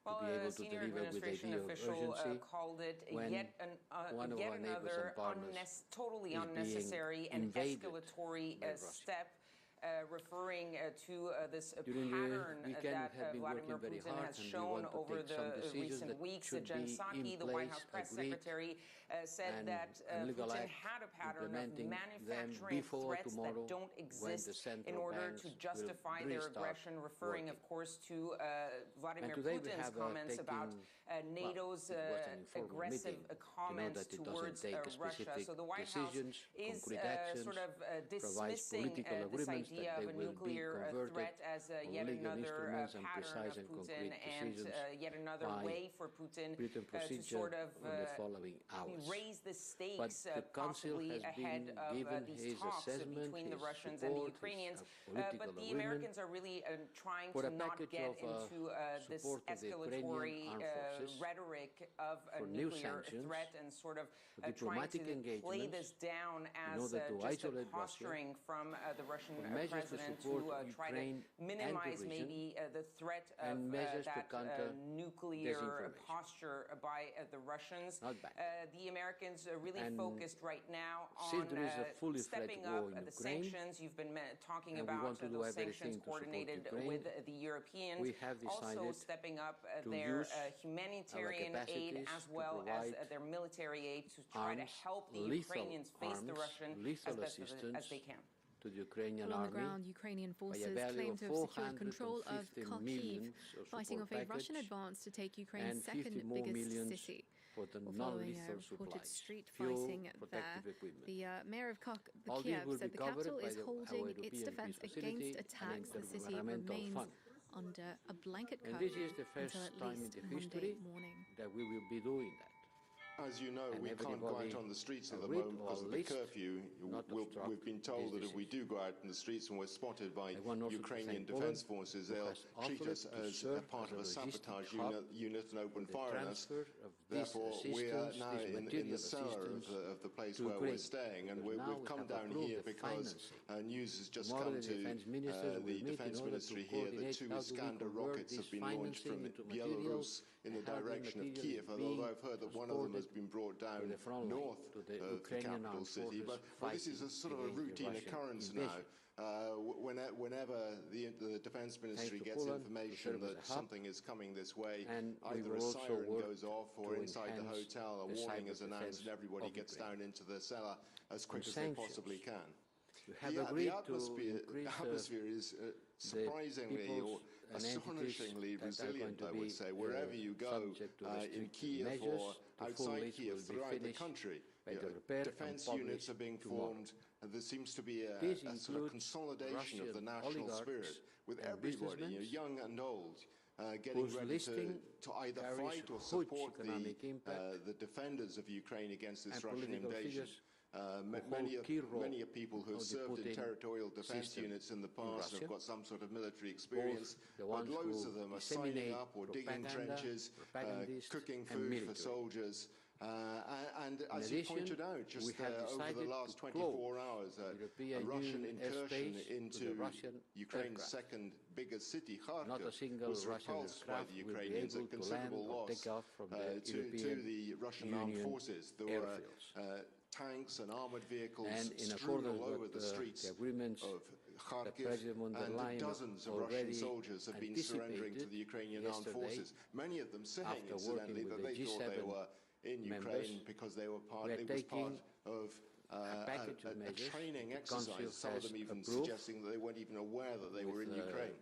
Well, to be able a to senior deliver with administration idea of official urgency called it when yet one of our neighbors another and partners totally is being unnecessary and invaded escalatory by Russia. step. Referring to this During the pattern weekend, that we have been Vladimir working very Putin hard, has and we shown want to over take some the decisions recent that weeks. should Jen be Psaki, in the White place, House press agreed, secretary, said and that legal Putin act had a pattern of implementing them manufacturing before threats tomorrow that don't when exist the central in order banks to will justify their restart aggression, referring, working. of course, to Vladimir And today we Putin's have comments about taken, NATO's well, it was an informal aggressive meeting. You know comments that it doesn't towards take Russia. specific So the White House decisions, is concrete actions, sort of provides dismissing political this agreements idea that of they a will be nuclear converted threat as yet legal another instruments and pattern precise of and Putin concrete and decisions yet another by way for Putin written to procedure sort of on the following hours. raise the But stakes the Council possibly has ahead been of given these his talks assessment, between the his Russians and the support, Ukrainians. his political But the agreement Americans are really trying for to a not package get of into this support to the escalatory Ukrainian armed forces rhetoric of a for new nuclear sanctions, threat and sort of for trying diplomatic to play engagements this down in as order to just a isolate Russia, posturing from the Russian for measures to president support to try to Ukraine and the minimize region, maybe the threat of and measures to that counter nuclear disinformation. posture by the Russians. Not bad. The Americans are really And focused right now since on there is a fully stepping fledged war up in the Ukraine, sanctions. You've been talking and we about want to do those everything sanctions to support coordinated Ukraine, with the Europeans. we have Also decided stepping up to their use humanitarian our aid capacities as to well as provide their military aid to try to arms, help the lethal Ukrainians face the arms, Russian lethal as best assistance as they can. to the Ukrainian On the army ground, Ukrainian by a forces value claim of to have secured control of 450 Kharkiv, million of fighting off a support Russian package advance to take Ukraine's and 50 second more biggest millions city. for the Following non-lethal reported supplies, street fuel, fighting protective there, equipment. the mayor of All Kiev this will said be the covered capital by is our holding its European defense peace facility against attacks. and The city intergovernmental remains fund. under a blanket And code this is the first until at time in least the Monday history morning. that we will be doing that. As you know, we can't go out on the streets at the moment because of the curfew. We've been told that if we do go out in the streets and we're spotted by Ukrainian defense forces, they'll treat us as a part of a sabotage unit and open fire on us. Therefore, we are now in the cellar of the place where we're staying, and we've come down here because news has just come to the defense ministry here that 2 Iskander rockets have been launched from Belarus in the direction of Kiev, although I've heard that one of them has been brought down north of the capital city. But this is a sort of a routine occurrence now. Whenever the defense ministry gets information that something is coming this way, either a siren goes off or inside the hotel a warning is announced and everybody gets down into the cellar as quick as they possibly can. The atmosphere is surprisingly or astonishingly resilient, I would say, wherever you go, in Kiev or outside Kiev, throughout the country. Defense units are being formed, and there seems to be a sort of consolidation of the national spirit, with everybody, young and old, getting ready to either fight or support the defenders of Ukraine against this Russian invasion. Many people who have served in territorial defense units in the past have got some sort of military experience, but loads of them are signing up or digging trenches, cooking food for soldiers. And as you pointed out, just over the last 24 hours, a Russian incursion into Ukraine's second biggest city, Kharkiv, was repulsed by the Ukrainians at considerable loss to the Russian armed forces. There were tanks and armored vehicles strewn all over the streets of Kharkiv, and dozens of Russian soldiers have been surrendering to the Ukrainian armed forces. Many of them saying, incidentally, that they thought they were in Ukraine because they were part of a training exercise. Some of them even suggesting that they weren't even aware that they were in Ukraine.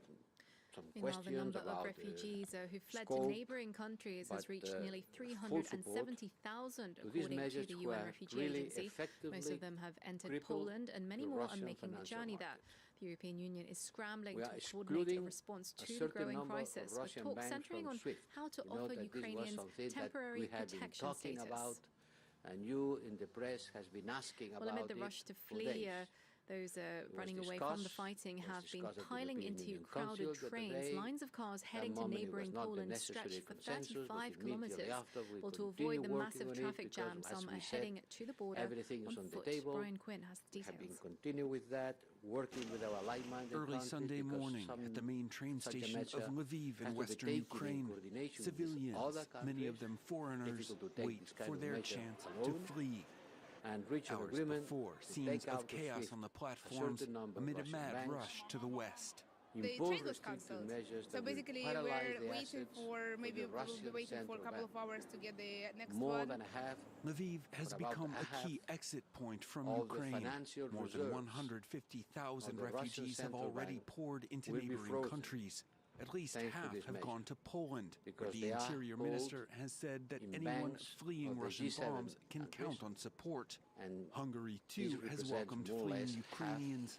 Meanwhile, the number of refugees who fled to neighbouring countries has reached nearly 370,000, according to the UN Refugee Agency. Most of them have entered Poland, and many more are making the journey there. The European Union is scrambling to coordinate a response to the growing crisis, with talks centering on how to offer Ukrainians temporary protection status. And you in the press has been asking about amid the rush to flee, those running away from the fighting have been piling into crowded trains. Lines of cars heading to neighbouring Poland stretch for 35 kilometres. Well, to avoid the massive traffic jam, some are heading to the border on foot. Brian Quinn has the details. Continue with that, working with our like-minded Early Sunday morning at the main train station of Lviv in western Ukraine, civilians, many of them foreigners, wait for their chance to flee. And reach an Hours agreement before, scenes of chaos on the platforms amid a mad rush to the west. The train was cancelled. So basically, we're waiting for, maybe we'll be waiting for a couple of hours to get the next one. Lviv has become a key exit point from Ukraine. More than 150,000 refugees have already poured into neighboring countries. At least half have gone to Poland, where the Interior Minister has said that anyone fleeing Russian bombs can count on support. Hungary, too, has welcomed fleeing Ukrainians.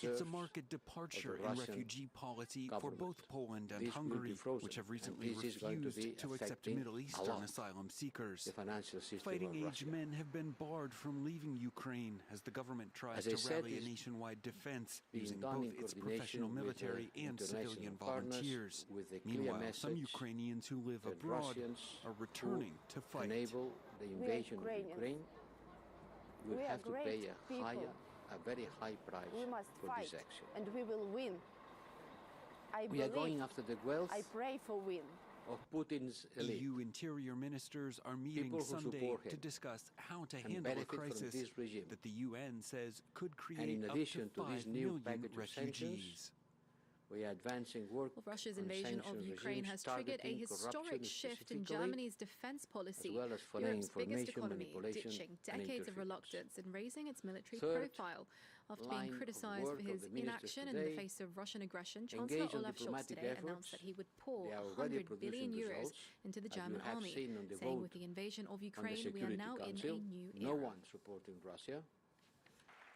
It's a marked departure in refugee policy for both Poland and Hungary, which have recently refused to accept Middle Eastern asylum seekers. Fighting-age men have been barred from leaving Ukraine as the government tries to rally a nationwide defense using both its professional military and civilian volunteers. Meanwhile, some Ukrainians who live abroad are returning to fight. The invasion of Ukraine, we have to pay a very high price for this action. And we will win. We are going after the wealth I pray for win. of Putin's elite. EU interior ministers are meeting Sunday to discuss how to handle a crisis that the UN says could create up to 5 million refugees. We are advancing work. Well, Russia's invasion of Ukraine has triggered a historic shift in Germany's defense policy, well as Europe's biggest economy, ditching decades of reluctance and raising its military profile. After being criticized for his inaction in the face of Russian aggression, Chancellor Olaf Scholz today announced that he would pour 100 billion euros into the German army, saying with the invasion of Ukraine, we are now in a new era. No one supporting Russia.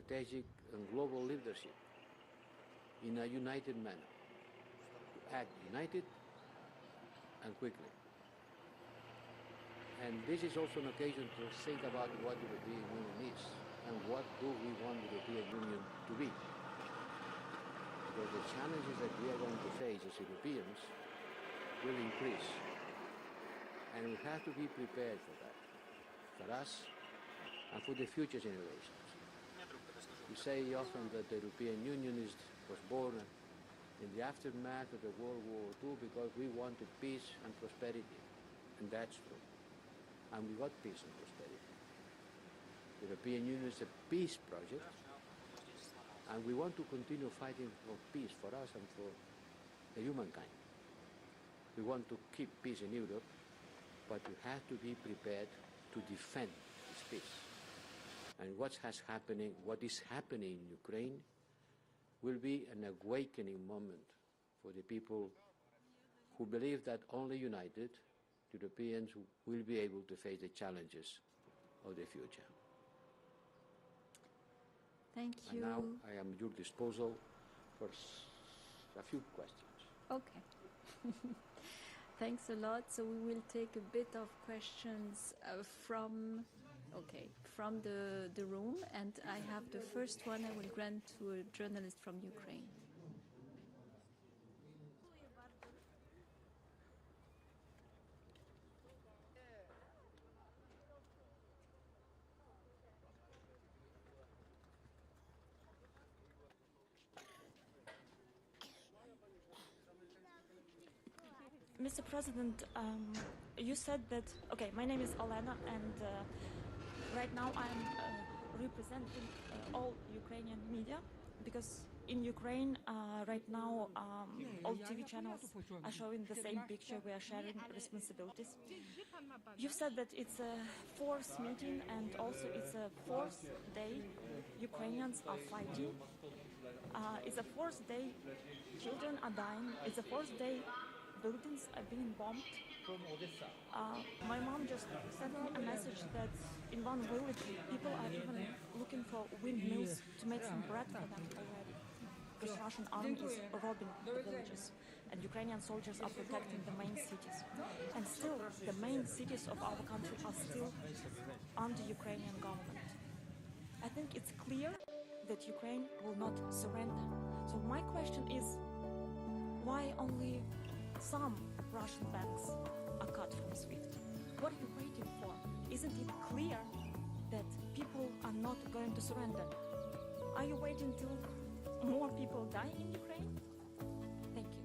strategic and global leadership in a united manner, to act united and quickly. And this is also an occasion to think about what the European Union is and what do we want the European Union to be. Because the challenges that we are going to face as Europeans will increase. And we have to be prepared for that, for us and for the future generations. We say often that the European Union was born in the aftermath of the World War II because we wanted peace and prosperity, and that's true. And we got peace and prosperity. The European Union is a peace project, and we want to continue fighting for peace for us and for the humankind. We want to keep peace in Europe, but we have to be prepared to defend this peace. And what is happening in Ukraine will be an awakening moment for the people who believe that only united, Europeans will be able to face the challenges of the future. Thank you. And now I am at your disposal for a few questions. Okay. Thanks a lot. So we will take a bit of questions from the room, and I have the first one I will grant to a journalist from Ukraine. Mr. President, you said that, okay, my name is Olena, and right now I'm representing all Ukrainian media, because in Ukraine right now all TV channels are showing the same picture. We are sharing responsibilities. You've said that it's a fourth meeting, and also it's a fourth day Ukrainians are fighting. It's a fourth day children are dying. It's a fourth day buildings are being bombed. My mom just sent me a message that in one village people are even looking for windmills to make some bread for them already, because Russian army is robbing the villages and Ukrainian soldiers are protecting the main cities. And still the main cities of our country are still under Ukrainian government. I think it's clear that Ukraine will not surrender. So my question is, why only some Russian banks are cut from SWIFT? What are you waiting for? Isn't it clear that people are not going to surrender? Are you waiting till more people die in Ukraine? Thank you.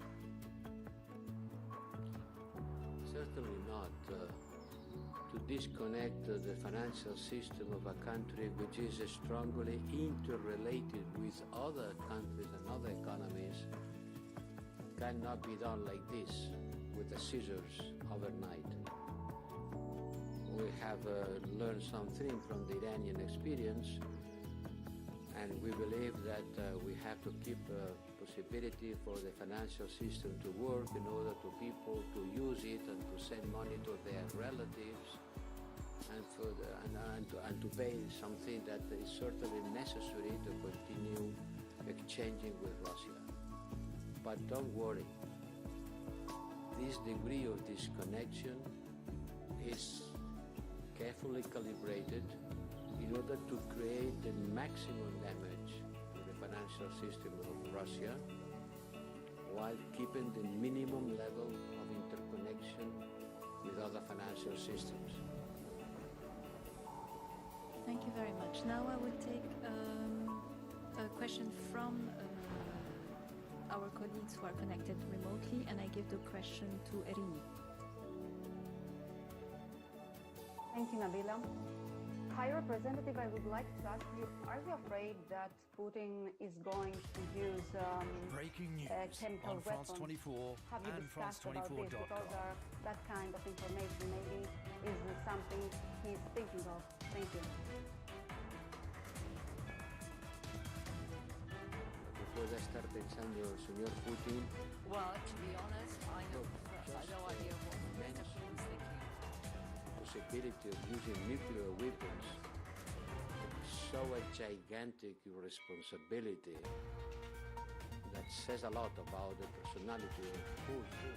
Certainly not. To disconnect the financial system of a country which is strongly interrelated with other countries and other economies cannot be done like this, with the scissors overnight. We have learned something from the Iranian experience, and we believe that we have to keep a possibility for the financial system to work in order to people to use it and to send money to their relatives and to pay something that is certainly necessary to continue exchanging with Russia. But don't worry, this degree of disconnection is carefully calibrated in order to create the maximum damage to the financial system of Russia while keeping the minimum level of interconnection with other financial systems. Thank you very much. Now I will take a question from our colleagues who are connected remotely, and I give the question to Erini. Thank you, Nabila. High Representative, I would like to ask you, are you afraid that Putin is going to use breaking news chemical on France 24 Have you and discussed about this? France24.com. Because that kind of information maybe is something he's thinking of. Thank you. Puede estar pensando el señor Putin. Well, to be honest, I have no idea what Mr. Putin's thinking. Possibility of using nuclear weapons, so a gigantic responsibility that says a lot about the personality of Putin.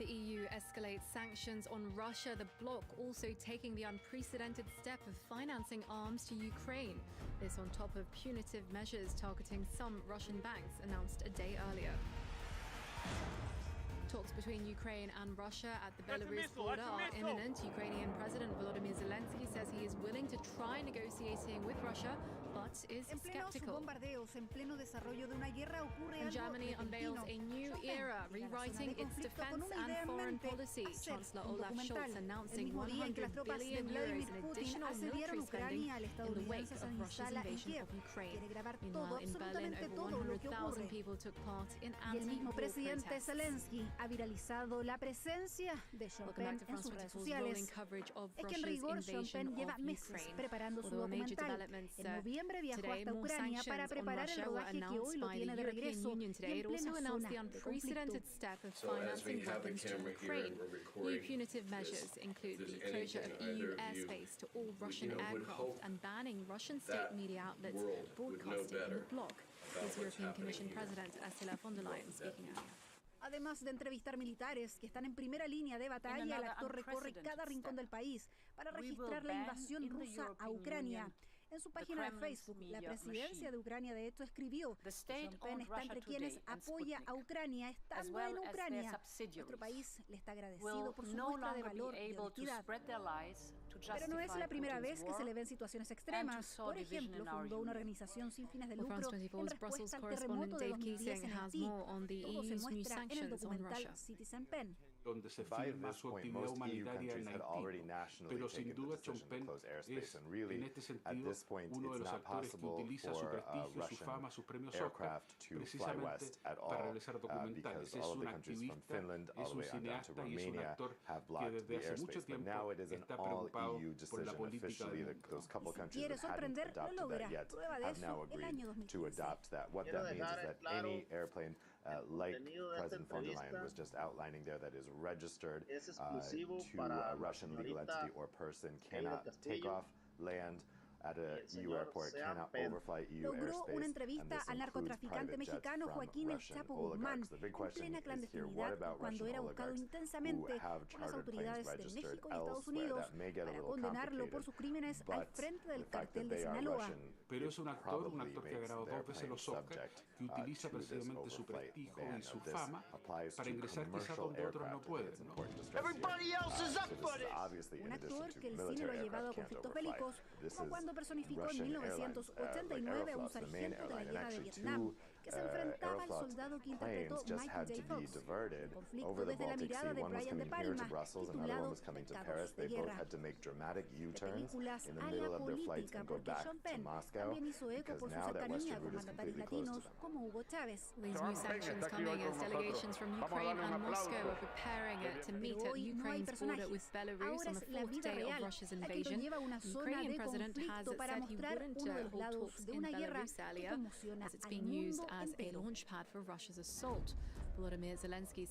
The EU escalates sanctions on Russia, the bloc also taking the unprecedented step of financing arms to Ukraine. This on top of punitive measures targeting some Russian banks announced a day earlier. Talks between Ukraine and Russia at the Belarus border are imminent. Ukrainian President Volodymyr Zelensky says he is willing to try negotiating with Russia, but is skeptical. And Germany unveils a new era, rewriting its defense and foreign policy. Chancellor Olaf Scholz announcing 100 billion euros in additional military spending in the wake of Russia's invasion of Ukraine. Meanwhile, in Berlin, over 100,000 people took part in anti-war protests. Ha viralizado la presencia de Chopin en sus redes sociales. Es que en rigor Chopin lleva meses preparando su documental. En noviembre viajó hasta Ucrania para preparar el rodaje que hoy lo tiene de regreso y en plena zona de conflicto. New punitive measures include the closure of EU airspace to all Russian aircraft and banning Russian state media outlets broadcasting in the bloc. Here's European Commission President Ursula von der Leyen speaking earlier. Además de entrevistar militares que están en primera línea de batalla, el actor recorre cada rincón del país para registrar la invasión rusa a Ucrania. En su página de Facebook, la presidencia de Ucrania de hecho escribió que Chopin está entre quienes apoya a Ucrania estando en Ucrania. Nuestro país le está agradecido por su muestra de valor y honestidad. Pero no es la primera vez que se le ven situaciones extremas. Por ejemplo, fundó una organización sin fines de lucro en respuesta al terremoto de 2010 en Haití. Todo se muestra en el documental Citizen Pen. Donde se firma su actividad humanitaria en Haití. Pero sin duda Chopin es, en este sentido, uno de los actores que utiliza su prestigio, su fama, sus premios Oscar, precisamente para realizar documentales. Es un activista, es un cineasta y es un actor que desde hace mucho tiempo está preocupado por la política del mundo. Si quiere sorprender, lo logra. Prueba de eso el año 2015. Like President von der Leyen was just outlining there, that is registered to a Russian legal entity or person, cannot take off, land at a EU airport, cannot overfly EU logró una airspace, entrevista al narcotraficante mexicano Joaquín El Chapo Guzmán en plena clandestinidad cuando era buscado intensamente por las autoridades de México y Estados Unidos para condenarlo por sus crímenes al frente del cartel de Sinaloa. Pero es un actor que ha ganado 2 veces los Oscar, que utiliza precisamente su prestigio y su fama para ingresar quizás donde otros no pueden, ¿no? Un actor que el cine lo ha llevado a conflictos bélicos, como cuando personificó en 1989 a un sargento de la guerra de Vietnam, que se enfrentaba al soldado que interpretó Michael J. Fox. El conflicto desde la mirada de Brian De Palma, titulado Pecados de Guerra. De películas a la política, porque Chopin también hizo eco por su cercanía con mandatarios latinos como Hugo Chávez. These new sanctions coming as delegations from Ukraine and Moscow are preparing to meet at Ukraine's border with Belarus on the 4th day of Russia's invasion. The Ukrainian president has said he wouldn't hold talks in Belarus earlier, as it's being used as a launchpad for Russia's assault. Volodymyr Zelensky